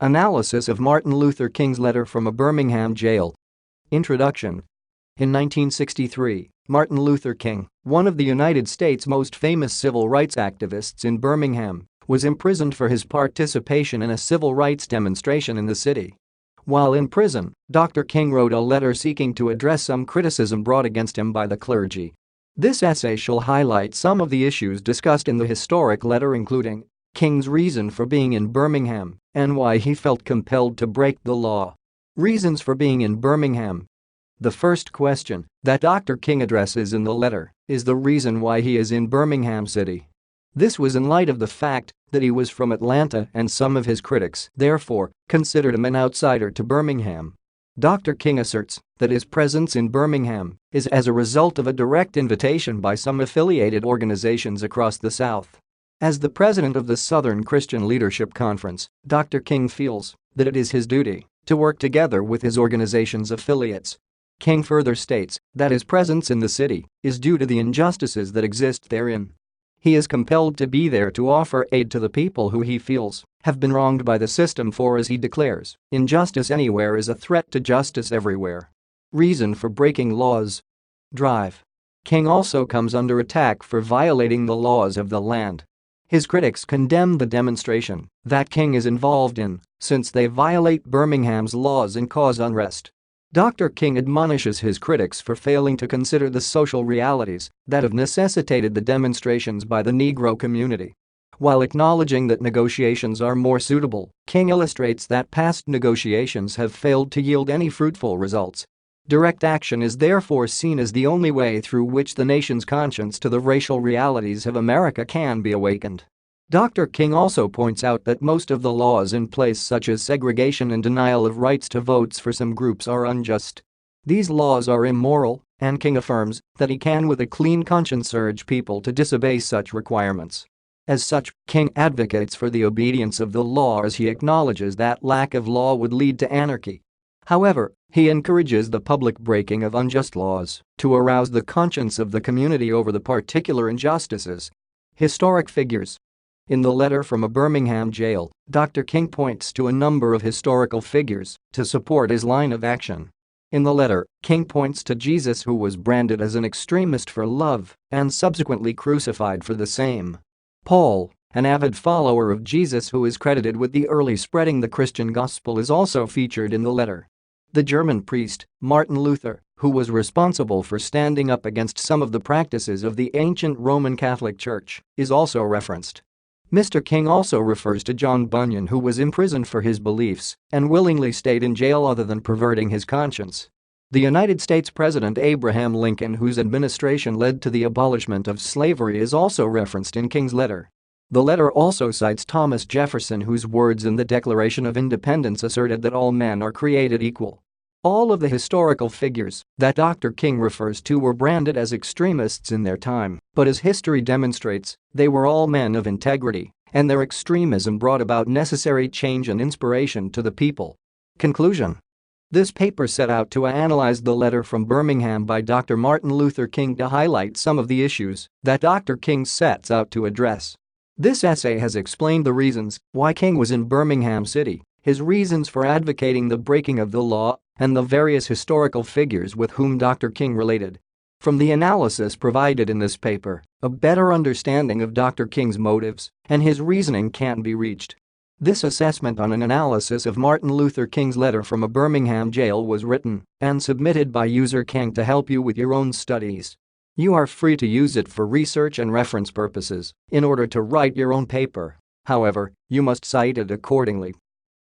Analysis of Martin Luther King's letter from a Birmingham jail. Introduction. In 1963, Martin Luther King, one of the United States' most famous civil rights activists in Birmingham, was imprisoned for his participation in a civil rights demonstration in the city. While in prison, Dr. King wrote a letter seeking to address some criticism brought against him by the clergy. This essay shall highlight some of the issues discussed in the historic letter, including King's reason for being in Birmingham and why he felt compelled to break the law. Reasons for being in Birmingham. The first question that Dr. King addresses in the letter is the reason why he is in Birmingham City. This was in light of the fact that he was from Atlanta and some of his critics, therefore, considered him an outsider to Birmingham. Dr. King asserts that his presence in Birmingham is as a result of a direct invitation by some affiliated organizations across the South. As the president of the Southern Christian Leadership Conference, Dr. King feels that it is his duty to work together with his organization's affiliates. King further states that his presence in the city is due to the injustices that exist therein. He is compelled to be there to offer aid to the people who he feels have been wronged by the system, for, as he declares, injustice anywhere is a threat to justice everywhere. Reason for breaking laws. Drive. King also comes under attack for violating the laws of the land. His critics condemn the demonstration that King is involved in, since they violate Birmingham's laws and cause unrest. Dr. King admonishes his critics for failing to consider the social realities that have necessitated the demonstrations by the Negro community. While acknowledging that negotiations are more suitable, King illustrates that past negotiations have failed to yield any fruitful results. Direct action is therefore seen as the only way through which the nation's conscience to the racial realities of America can be awakened. Dr. King also points out that most of the laws in place, such as segregation and denial of rights to votes for some groups, are unjust. These laws are immoral, and King affirms that he can with a clean conscience urge people to disobey such requirements. As such, King advocates for the obedience of the law, as he acknowledges that lack of law would lead to anarchy. However, he encourages the public breaking of unjust laws to arouse the conscience of the community over the particular injustices. Historic figures. In the letter from a Birmingham jail, Dr. King points to a number of historical figures to support his line of action. In the letter, King points to Jesus, who was branded as an extremist for love and subsequently crucified for the same. Paul, an avid follower of Jesus who is credited with the early spreading the Christian gospel, is also featured in the letter. The German priest, Martin Luther, who was responsible for standing up against some of the practices of the ancient Roman Catholic Church, is also referenced. Mr. King also refers to John Bunyan, who was imprisoned for his beliefs and willingly stayed in jail other than perverting his conscience. The United States President Abraham Lincoln, whose administration led to the abolishment of slavery, is also referenced in King's letter. The letter also cites Thomas Jefferson, whose words in the Declaration of Independence asserted that all men are created equal. All of the historical figures that Dr. King refers to were branded as extremists in their time, but as history demonstrates, they were all men of integrity, and their extremism brought about necessary change and inspiration to the people. Conclusion. This paper set out to analyze the letter from Birmingham by Dr. Martin Luther King to highlight some of the issues that Dr. King sets out to address. This essay has explained the reasons why King was in Birmingham City, his reasons for advocating the breaking of the law, and the various historical figures with whom Dr. King related. From the analysis provided in this paper, a better understanding of Dr. King's motives and his reasoning can be reached. This assessment on an analysis of Martin Luther King's letter from a Birmingham jail was written and submitted by user King to help you with your own studies. You are free to use it for research and reference purposes in order to write your own paper. However, you must cite it accordingly.